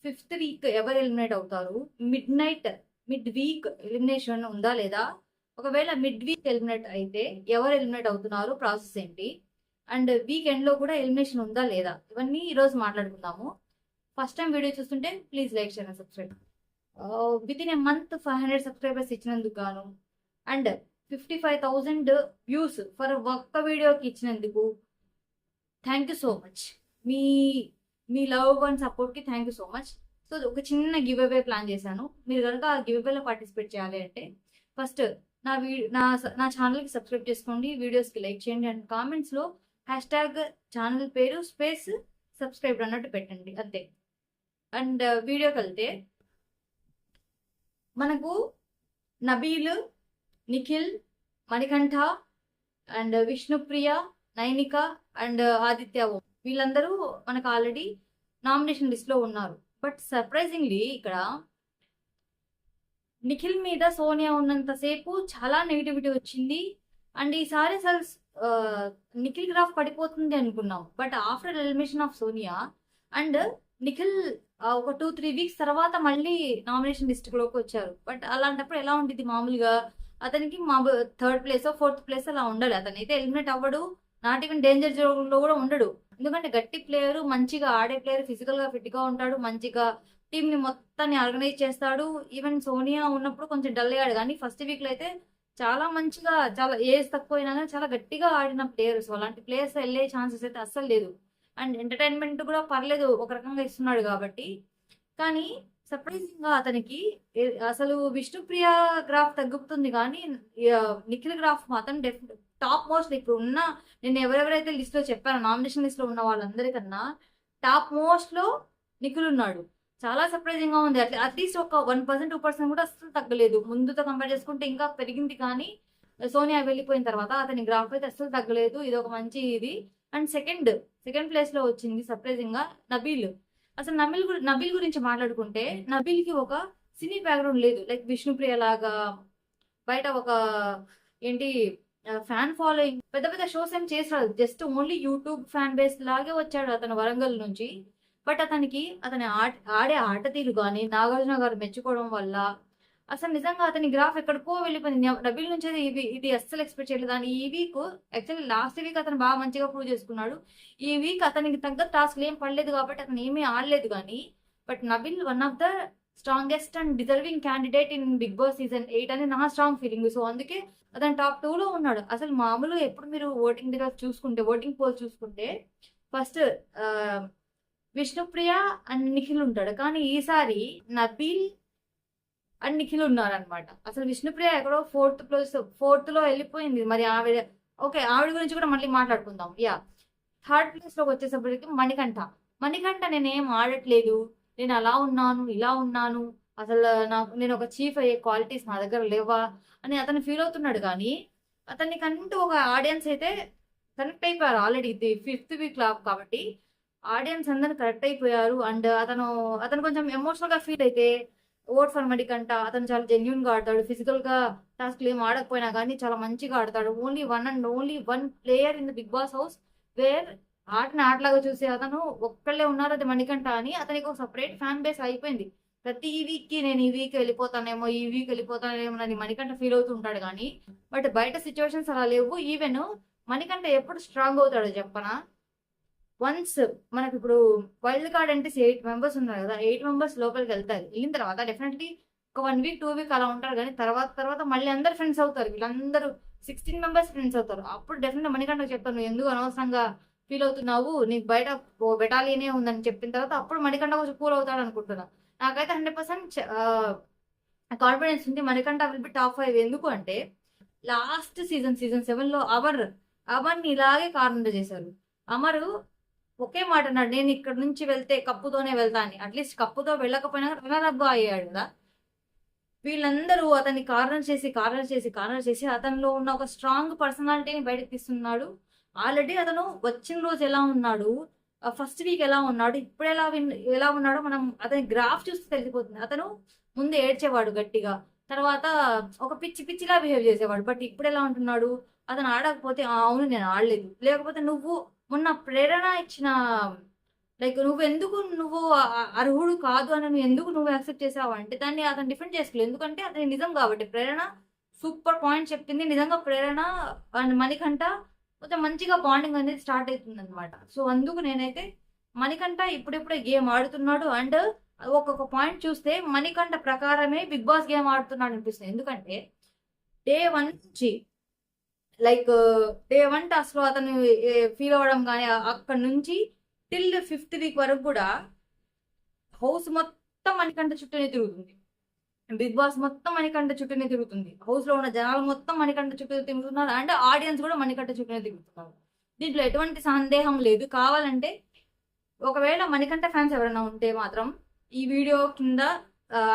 Fifth week ఎవరు eliminate అవుతారు, mid week elimination ఉందా లేదా, ఒకవేళ మిడ్ వీక్ ఎలిమినేట్ అయితే ఎవరు ఎలిమినేట్ అవుతున్నారు, ప్రాసెస్ ఏంటి, అండ్ వీక్ ఎండ్ లో కూడా ఎలిమినేషన్ ఉందా లేదా, ఇవన్నీ ఈ రోజు మాట్లాడుకుందాము. ఫస్ట్ టైం వీడియో చూస్తుంటే please like share and subscribe. With in a month 500 subscribers ఇచ్చినందుకు గాను అండ్ 55,000 వ్యూస్ ఫర్ ఒక్క వీడియోకి ఇచ్చినందుకు థ్యాంక్ యూ సో మచ్. మీ మీ లవ్ అండ్ సపోర్ట్కి thank you so much. So ఒక చిన్న గివ్ అవే ప్లాన్ చేశాను. మీరు కనుక ఆ గివ్ అవేలో పార్టిసిపేట్ చేయాలి అంటే ఫస్ట్ నా నా ఛానల్కి సబ్స్క్రైబ్ చేసుకోండి, వీడియోస్కి లైక్ చేయండి అండ్ కామెంట్స్లో #ఛానల్ పేరు స్పేస్ సబ్స్క్రైబ్ అన్నట్టు పెట్టండి అంతే. అండ్ వీడియోకి వెళ్తే మనకు నబీల్, నిఖిల్, మణికంఠ అండ్ విష్ణుప్రియ, నైనిక అండ్ ఆదిత్య ఓం వీళ్ళందరూ మనకు ఆల్రెడీ నామినేషన్ లిస్ట్లో ఉన్నారు. బట్ సర్ప్రైజింగ్లీ ఇక్కడ నిఖిల్ మీద సోనియా ఉన్నంతసేపు చాలా నెగిటివిటీ వచ్చింది. అండ్ ఈసారి అసలు నిఖిల్ గ్రాఫ్ పడిపోతుంది అనుకున్నాం. But after elimination of Sonia and Nikhil ఒక 2-3 వీక్స్ తర్వాత మళ్ళీ నామినేషన్ లిస్ట్లోకి వచ్చారు. బట్ అలాంటప్పుడు ఎలా ఉంటుంది, మామూలుగా అతనికి థర్డ్ ప్లేస్ 4th ప్లేస్ అలా ఉండాలి. అతనైతే ఎలిమినేట్ అవ్వడు, నాట్ ఈవెన్ డేంజర్ జోన్లో కూడా ఉండడు. ఎందుకంటే గట్టి ప్లేయర్, మంచిగా ఆడే ప్లేయర్, ఫిజికల్ గా ఫిట్ గా ఉంటాడు, మంచిగా టీమ్ ని మొత్తాన్ని ఆర్గనైజ్ చేస్తాడు. ఈవెన్ సోనియా ఉన్నప్పుడు కొంచెం డల్ అయ్యాడు, కానీ ఫస్ట్ వీక్ లో అయితే చాలా మంచిగా, చాలా ఏజ్ తక్కువ అయినా కానీ చాలా గట్టిగా ఆడిన ప్లేయర్స్. అలాంటి ప్లేయర్స్ వెళ్ళే ఛాన్సెస్ అయితే అస్సలు లేదు. అండ్ ఎంటర్టైన్మెంట్ కూడా పర్లేదు, ఒక రకంగా ఇస్తున్నాడు కాబట్టి. కానీ సర్ప్రైజింగ్ గా అతనికి అసలు విష్ణుప్రియ గ్రాఫ్ తగ్గుతుంది, కానీ నిఖిల్ గ్రాఫ్ మాత్రం టాప్ మోస్ట్ ఇప్పుడు ఉన్న, నేను ఎవరెవరైతే లిస్ట్ లో చెప్పాను నామినేషన్ లిస్ట్ లో ఉన్న వాళ్ళందరికన్నా టాప్ మోస్ట్ లో నిఖిల్ ఉన్నాడు. చాలా సర్ప్రైజింగ్ గా ఉంది. అట్లీస్ట్ ఒక 1% 2% కూడా అసలు తగ్గలేదు. ముందుతో కంపేర్ చేసుకుంటే ఇంకా పెరిగింది, కానీ సోనియా వెళ్ళిపోయిన తర్వాత అతని గ్రాఫ్ అయితే అసలు తగ్గలేదు. ఇది ఒక మంచి ఇది. అండ్ సెకండ్ ప్లేస్ లో వచ్చింది సర్ప్రైజింగ్ గా నబీల్. అసలు నబీల్ గురించి మాట్లాడుకుంటే, నబీల్ కి ఒక సినీ బ్యాక్గ్రౌండ్ లేదు. లైక్ విష్ణుప్రియ లాగా బయట ఒక ఏంటి ఫ్యాన్ ఫాలోయింగ్, పెద్ద పెద్ద షోస్ ఏం చేసాడు, just only YouTube fan base లాగే వచ్చాడు అతను వరంగల్ నుంచి. బట్ అతని ఆడే ఆట తీరు కానీ నాగార్జున గారు మెచ్చుకోవడం వల్ల అసలు నిజంగా అతని గ్రాఫ్ ఎక్కడికో వెళ్ళిపోయింది. నబీల్ నుంచి ఇది అస్సలు ఎక్స్పెక్ట్ చేయలేదు. కానీ ఈ వీక్ యాక్చువల్లీ లాస్ట్ వీక్ అతను బాగా మంచిగా ప్రూవ్ చేసుకున్నాడు. ఈ వీక్ అతనికి తగ్గ టాస్క్లు ఏం పడలేదు కాబట్టి అతను ఏమీ ఆడలేదు. కానీ but Nabeel one of the strongest and deserving candidate in Bigg Boss season 8 అని నా స్ట్రాంగ్ ఫీలింగ్. సో అందుకే అతను టాప్ 2 లో ఉన్నాడు. అసలు మామూలుగా ఎప్పుడు మీరు ఓటింగ్ పోల్ చూసుకుంటే ఫస్ట్ విష్ణుప్రియ అండ్ నిఖిల్ ఉంటాడు, కానీ ఈసారి నబీల్ అండ్ నిఖిల్ ఉన్నారనమాట. అసలు విష్ణుప్రియ ఎక్కడో 4th లో వెళ్ళిపోయింది. మరి ఆవిడ గురించి కూడా మళ్ళీ మాట్లాడుకుందాం. థర్డ్ ప్లేస్ లోకి వచ్చేసప్పటికి మణికంఠ నేనేం ఆడట్లేదు, నేను అలా ఉన్నాను, ఇలా ఉన్నాను, అసలు నేను ఒక చీఫ్ అయ్యే క్వాలిటీస్ నా దగ్గర లేవా అని అతను ఫీల్ అవుతున్నాడు. కానీ అతనికంటూ ఒక ఆడియన్స్ అయితే కనెక్ట్ అయిపోయారు ఆల్రెడీ. ఇది 5th వీక్ కాబట్టి ఆడియన్స్ అందరూ కరెక్ట్ అయిపోయారు. అండ్ అతను కొంచెం ఎమోషనల్ గా ఫీల్ అయితే ఓట్ ఫర్ మణికంఠ. అతను చాలా జెన్యున్ గా ఆడతాడు, ఫిజికల్ గా టాస్క్లు ఏం ఆడకపోయినా కానీ చాలా మంచిగా ఆడతాడు. Only one player in the Bigg Boss house where ఆటలాగా చూసే అతను ఒక్కళ్ళే ఉన్నారు, అది మణికంఠ అని. అతనికి ఒక సపరేట్ ఫ్యాన్ బేస్ అయిపోయింది. ప్రతి వీక్ కి నేను ఈ వీక్ వెళ్ళిపోతానేమో అని మణికంఠ ఫీల్ అవుతూ ఉంటాడు. కానీ బట్ బయట సిచ్యువేషన్స్ అలా లేవు. ఈవెన్ మణికంఠ ఎప్పుడు స్ట్రాంగ్ అవుతాడో చెప్పనా, వన్స్ మనకి ఇప్పుడు వైల్డ్ కార్డ్ అంటే 8 మెంబర్స్ ఉన్నారు కదా, 8 మెంబర్స్ లోపలికి వెళ్ళిన తర్వాత డెఫినెట్లీ ఒక 1 వీక్ 2 వీక్ అలా ఉంటారు. కానీ తర్వాత మళ్ళీ అందరు ఫ్రెండ్స్ అవుతారు. వీళ్ళందరూ 16 మెంబర్స్ ఫ్రెండ్స్ అవుతారు. అప్పుడు డెఫినెట్ మణికంఠ చెప్తాను, నువ్వు ఎందుకు అనవసరంగా ఫీల్ అవుతున్నావు, నీకు బయట బెటాలియనే ఉందని చెప్పిన తర్వాత అప్పుడు మణికంఠ కొంచెం కూల్ అవుతాడు అనుకుంటున్నా. నాకైతే 100% కాన్ఫిడెన్స్ ఉంది మణికంఠ విల్ బి టాప్ 5. ఎందుకు అంటే లాస్ట్ సీజన్ 7 లో అమర్ని ఇలాగే కారణం చేశారు. అమరు ఒకే మాట అన్నాడు, నేను ఇక్కడ నుంచి వెళ్తే కప్పుతోనే వెళ్తా అని. అట్లీస్ట్ కప్పుతో వెళ్ళకపోయినా రన్నర్ గా అయ్యాడు కదా. వీళ్ళందరూ అతన్ని కార్నర్ చేసి అతనిలో ఉన్న ఒక స్ట్రాంగ్ పర్సనాలిటీని బయటకు తీస్తున్నాడు. ఆల్రెడీ అతను వచ్చిన రోజు ఎలా ఉన్నాడు, ఫస్ట్ వీక్ ఎలా ఉన్నాడు, ఇప్పుడు ఎలా ఉన్నాడో మనం అతని గ్రాఫ్ చూస్తే తెలిసిపోతుంది. అతను ముందు ఏడ్చేవాడు గట్టిగా, తర్వాత ఒక పిచ్చిలా బిహేవ్ చేసేవాడు. బట్ ఇప్పుడు ఎలా ఉంటున్నాడు, అతను ఆడకపోతే అవును నేను ఆడలేదు, లేకపోతే నువ్వు మొన్న ప్రేరణ ఇచ్చిన లైక్ నువ్వు అర్హుడు కాదు అని నువ్వు యాక్సెప్ట్ చేసావు అంటే దాన్ని అతను డిఫెండ్ చేసుకోలేదు. ఎందుకంటే అతని నిజం కాబట్టి. ప్రేరణ సూపర్ పాయింట్ చెప్పింది. నిజంగా ప్రేరణ అండ్ మణికంఠ కొంచెం మంచిగా బాండింగ్ అనేది స్టార్ట్ అవుతుంది అనమాట. సో అందుకు నేనైతే మణికంఠ ఇప్పుడిప్పుడే గేమ్ ఆడుతున్నాడు. అండ్ ఒక్కొక్క పాయింట్ చూస్తే మణికంఠ ప్రకారమే బిగ్ బాస్ గేమ్ ఆడుతున్నాడు అనిపిస్తుంది. ఎందుకంటే డే 1 నుంచి లైక్ డే 1 టాస్క్ లో అతను ఫీల్ అవ్వడం కానీ అక్కడ నుంచి టిల్ 5th వీక్ వరకు కూడా హౌస్ మొత్తం మణికంఠ చుట్టూనే తిరుగుతుంది. బిగ్ బాస్ మొత్తం మణికంఠ చుట్టూనే తిరుగుతుంది. హౌస్ లో ఉన్న జనాలు మొత్తం మణికంఠ చుట్టూ తిరుగుతున్నారు. అండ్ ఆడియన్స్ కూడా మణికంఠ చుట్టూనే తిరుగుతున్నారు. దీంట్లో ఎటువంటి సందేహం లేదు. కావాలంటే ఒకవేళ మణికంఠ ఫ్యాన్స్ ఎవరైనా ఉంటే మాత్రం ఈ వీడియో కింద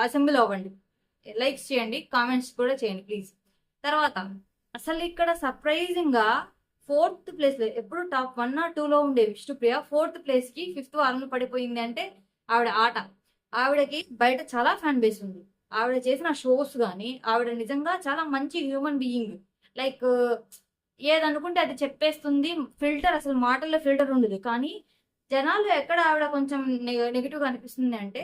అసెంబ్లీ అవ్వండి, లైక్స్ చేయండి, కామెంట్స్ కూడా చేయండి ప్లీజ్. తర్వాత అసలు ఇక్కడ సర్ప్రైజింగ్ గా 4th ప్లేస్ లో ఎప్పుడు టాప్ 1 or 2 లో ఉండే విష్ణుప్రియ 4th ప్లేస్ కి 5th వారంలో పడిపోయింది. అంటే ఆవిడ ఆట, ఆవిడకి బయట చాలా ఫ్యాన్ బేస్ ఉంది. ఆవిడ చేసిన షోస్ కానీ ఆవిడ నిజంగా చాలా మంచి హ్యూమన్ బీయింగ్. లైక్ ఏదనుకుంటే అది చెప్పేస్తుంది. అసలు మాటల్లో ఫిల్టర్ ఉండదు. కానీ జనాలు ఎక్కడ ఆవిడ కొంచెం నెగిటివ్ గా అనిపిస్తుంది అంటే,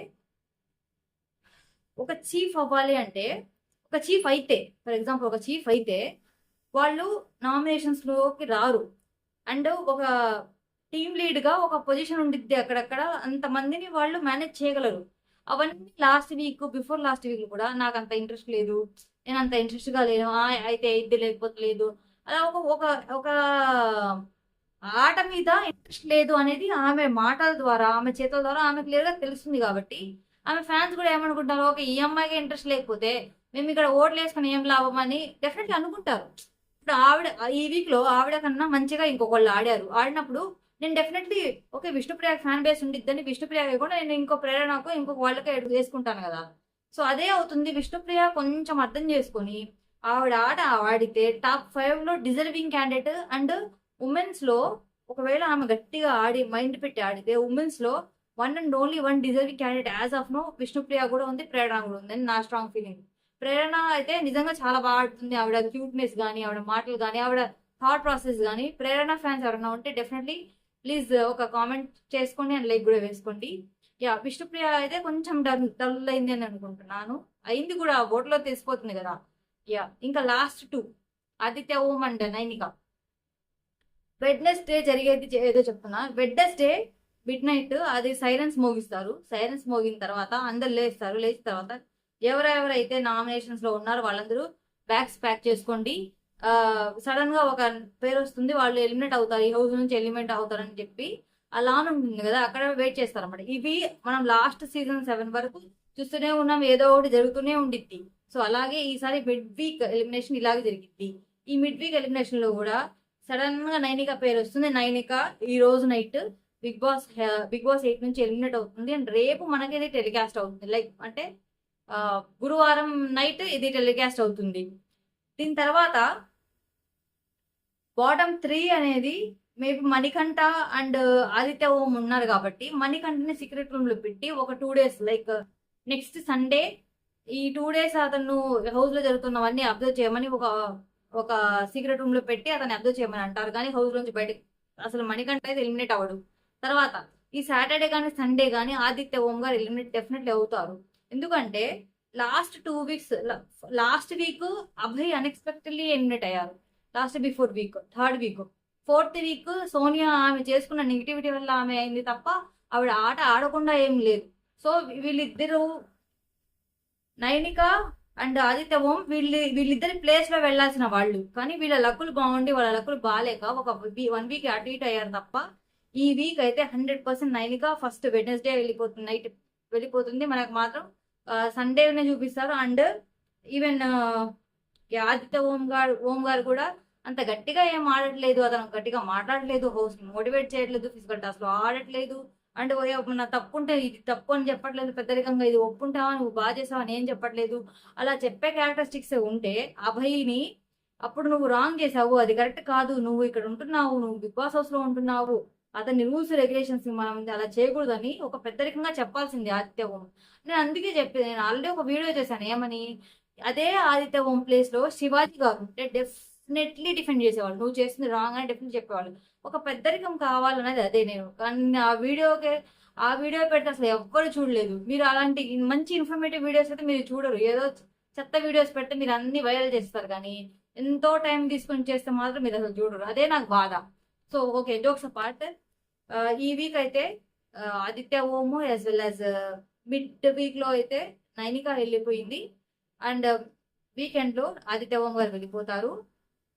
ఒక చీఫ్ అవ్వాలి అంటే, ఒక చీఫ్ అయితే ఫర్ ఎగ్జాంపుల్ ఒక చీఫ్ అయితే వాళ్ళు నామినేషన్స్ లోకి రారు. అండ్ ఒక టీమ్ లీడ్ గా ఒక పొజిషన్ ఉండిద్ది. అక్కడక్కడ అంతమందిని వాళ్ళు మేనేజ్ చేయగలరు. అవన్నీ బిఫోర్ లాస్ట్ వీక్ కూడా నాకు అంత ఇంట్రెస్ట్ లేదు, నేను అంత ఇంట్రెస్ట్ గా లేను, అయితే ఇది లేకపోతే లేదు, అలా ఒక ఒక ఒక ఆట మీద ఇంట్రెస్ట్ లేదు అనేది ఆమె మాటల ద్వారా, ఆమె చేతుల ద్వారా ఆమె క్లియర్ గా తెలుస్తుంది. కాబట్టి ఆమె ఫ్యాన్స్ కూడా ఏమనుకుంటారు, ఓకే ఈ అమ్మాయికి ఇంట్రెస్ట్ లేకపోతే మేము ఇక్కడ ఓట్లు వేసుకుని ఏం లాభం అని డెఫినెట్లీ అనుకుంటారు. ఇప్పుడు ఆవిడ ఈ వీక్ లో ఆవిడ కన్నా మంచిగా ఇంకొకళ్ళు ఆడినప్పుడు నేను definitely okay Vishnupriya fan base ఉండిద్దని విష్ణుప్రియ కూడా నేను ఇంకో ప్రేరణకు ఇంకొక వాళ్ళకే వేసుకుంటాను కదా. సో అదే అవుతుంది. విష్ణుప్రియ కొంచెం అర్థం చేసుకొని ఆవిడ ఆట ఆడితే టాప్ 5 లో డిజర్వింగ్ క్యాండిడేట్. అండ్ ఉమెన్స్ లో ఒకవేళ ఆమె గట్టిగా ఆడి మైండ్ పెట్టి ఆడితే ఉమెన్స్ లో 1 and only 1 deserving candidate as of now Vishnupriya కూడా ఉంది, ప్రేరణ కూడా ఉంది అని నా స్ట్రాంగ్ ఫీలింగ్. ప్రేరణ అయితే నిజంగా చాలా బాగా ఆడుతుంది. ఆవిడ క్యూట్నెస్ కానీ, ఆవిడ మాటలు కానీ, ఆవిడ థాట్ ప్రాసెస్ కానీ. ప్రేరణ ఫ్యాన్స్ ఎవరైనా ఉంటే డెఫినెట్లీ ప్లీజ్ ఒక కామెంట్ చేసుకోండి అండ్ లైక్ కూడా వేసుకోండి. విష్ణుప్రియ అయితే కొంచెం డల్ అయింది అని అనుకుంటున్నాను. అయింది కూడా, ఓట్లో తెలిసిపోతుంది కదా. ఇంకా last 2 Aditya Om and Nainika. Wednesday జరిగేది ఏదో చెప్తున్నా. వెడ్నెస్డే మిడ్ నైట్ అది సైలెన్స్ మోగిస్తారు. సైలెన్స్ మోగిన తర్వాత అందరు లేస్తారు. లేచిన తర్వాత ఎవరెవరైతే నామినేషన్స్ లో ఉన్నారో వాళ్ళందరూ బ్యాగ్స్ ప్యాక్ చేసుకోండి. సడన్ గా ఒక పేరు వస్తుంది, వాళ్ళు ఎలిమినేట్ అవుతారు, ఈ హౌస్ నుంచి ఎలిమినేట్ అవుతారని చెప్పి అలా ఉంటుంది కదా, అక్కడ వెయిట్ చేస్తారు అన్నమాట. ఇవి మనం లాస్ట్ సీజన్ 7 వరకు చూస్తూనే ఉన్నాం, ఏదో ఒకటి జరుగుతూనే ఉండిద్ది. సో అలాగే ఈసారి మిడ్ వీక్ ఎలిమినేషన్ ఇలాగే జరిగింది. ఈ మిడ్ వీక్ ఎలిమినేషన్ లో కూడా సడన్ గా నైనిక పేరు వస్తుంది. నైనిక ఈ రోజు నైట్ బిగ్ బాస్ 8 నుంచి ఎలిమినేట్ అవుతుంది. అండ్ రేపు మనకి ఇది టెలికాస్ట్ అవుతుంది. లైక్ అంటే గురువారం నైట్ ఇది టెలికాస్ట్ అవుతుంది. దీని తర్వాత బాటమ్ 3 అనేది మేబీ మణికంఠ అండ్ ఆదిత్య ఓం ఉన్నారు కాబట్టి మణికంఠని సీక్రెట్ రూమ్ లో పెట్టి ఒక 2 days లైక్ నెక్స్ట్ సండే ఈ 2 days అతను హౌస్ లో జరుగుతున్నవన్నీ అబ్జర్వ్ చేయమని ఒక సీక్రెట్ రూమ్ లో పెట్టి అతన్ని అబ్జర్వ్ చేయమని అంటారు. కానీ హౌస్ నుంచి బయటకు అసలు మణికంఠ అయితే ఎలిమినేట్ అవ్వడు. తర్వాత ఈ సాటర్డే కానీ సండే కానీ ఆదిత్య ఓం గారు ఎలిమినేట్ డెఫినెట్లీ అవుతారు. ఎందుకంటే last 2 weeks last week Abhay unexpectedly eliminate అయ్యారు. Last before week 3rd week 4th week Sonia ఆమె చేసుకున్న నెగిటివిటీ వల్ల ఆమె అయింది తప్ప ఆవిడ ఆట ఆడకుండా ఏం లేదు. సో వీళ్ళిద్దరూ నైనిక అండ్ ఆదిత్య ఓం వీళ్ళిద్దరి ప్లేస్ లో వెళ్లాల్సిన వాళ్ళు, కానీ వీళ్ళ లక్కులు బాగుండి వాళ్ళ లక్కులు బాగాలేక ఒక 1 week అటు ఇటు అయ్యారు తప్ప ఈ వీక్ అయితే 100% నైనిక ఫస్ట్ వెడ్నెస్డే వెళ్ళిపోతుంది, నైట్ వెళ్ళిపోతుంది. మనకు మాత్రం సండేనే చూపిస్తారు. అండ్ ఈవెన్ ఆదిత్య ఓం గారు కూడా అంత గట్టిగా ఏం ఆడట్లేదు, అతను గట్టిగా మాట్లాడలేదు, హౌస్ మోటివేట్ చేయట్లేదు, ఫిజికల్ టాస్క్ లో ఆడట్లేదు. అండ్ నా తప్పు ఉంటే ఇది తప్పు అని చెప్పట్లేదు, పెద్దరికంగా ఇది ఒప్పుంటావా నువ్వు బాగా చేసావని ఏం చెప్పట్లేదు. అలా చెప్పే క్యారెక్టరిస్టిక్స్ ఉంటే అభయ్ని అప్పుడు నువ్వు రాంగ్ చేసావు, అది కరెక్ట్ కాదు, నువ్వు ఇక్కడ ఉంటున్నావు, నువ్వు బిగ్ బాస్ హౌస్ లో ఉంటున్నావు, అతని రూల్స్ రెగ్యులేషన్స్ మనం అలా చేయకూడదని ఒక పెద్దరికంగా చెప్పాల్సింది ఆదిత్య ఓం. నేను అందుకే చెప్పేది, నేను ఆల్రెడీ ఒక వీడియో చేశాను ఏమని, అదే ఆదిత్య ఓం ప్లేస్ లో శివాజీ గారు ఉంటే డెఫినెట్లీ డిఫెండ్ చేసేవాళ్ళు, నువ్వు చేస్తుంది రాంగ్ అని డెఫినెట్ చెప్పేవాళ్ళు. ఒక పెద్దరికం కావాలనేది అదే నేను. కానీ ఆ వీడియోకి ఆ వీడియో పెడితే అసలు ఎవ్వరు చూడలేదు. మీరు అలాంటి మంచి ఇన్ఫర్మేటివ్ వీడియోస్ అయితే మీరు చూడరు. ఏదో చెత్త వీడియోస్ పెడితే మీరు అన్ని వైరల్ చేస్తారు, కానీ ఎంతో టైం తీసుకొని చేస్తే మాత్రం మీరు అసలు చూడరు. అదే నాకు బాధ. సో ఓకే, జోక్స్ అపార్ట్, ఈ వీక్ అయితే Aditya Om as well as mid week లో అయితే నైనిక వెళ్ళిపోయింది. అండ్ వీకెండ్ లో ఆదిత్య ఓం గారు వెళ్ళిపోతారు.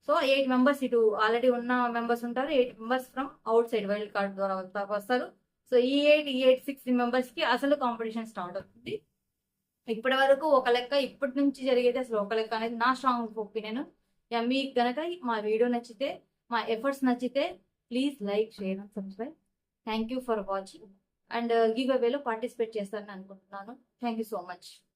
సో 8 మెంబర్స్ ఇటు ఆల్రెడీ ఉన్న మెంబర్స్ ఉంటారు, 8 members from out side wild card ద్వారా వస్తారు. సో ఈ 16 మెంబర్స్ కి అసలు కాంపిటీషన్ స్టార్ట్ అవుతుంది. ఇప్పటి వరకు ఒక లెక్క, ఇప్పటి నుంచి జరిగేది అసలు ఒక లెక్క అనేది నా స్ట్రాంగ్ ఒపీనియన్. మీకు కనుక మా వీడియో నచ్చితే, మా ఎఫర్ట్స్ నచ్చితే, please like, share and subscribe. Thank you for watching. And give అవేలో పార్టిసిపేట్ చేస్తారని అనుకుంటున్నాను. Thank you so much.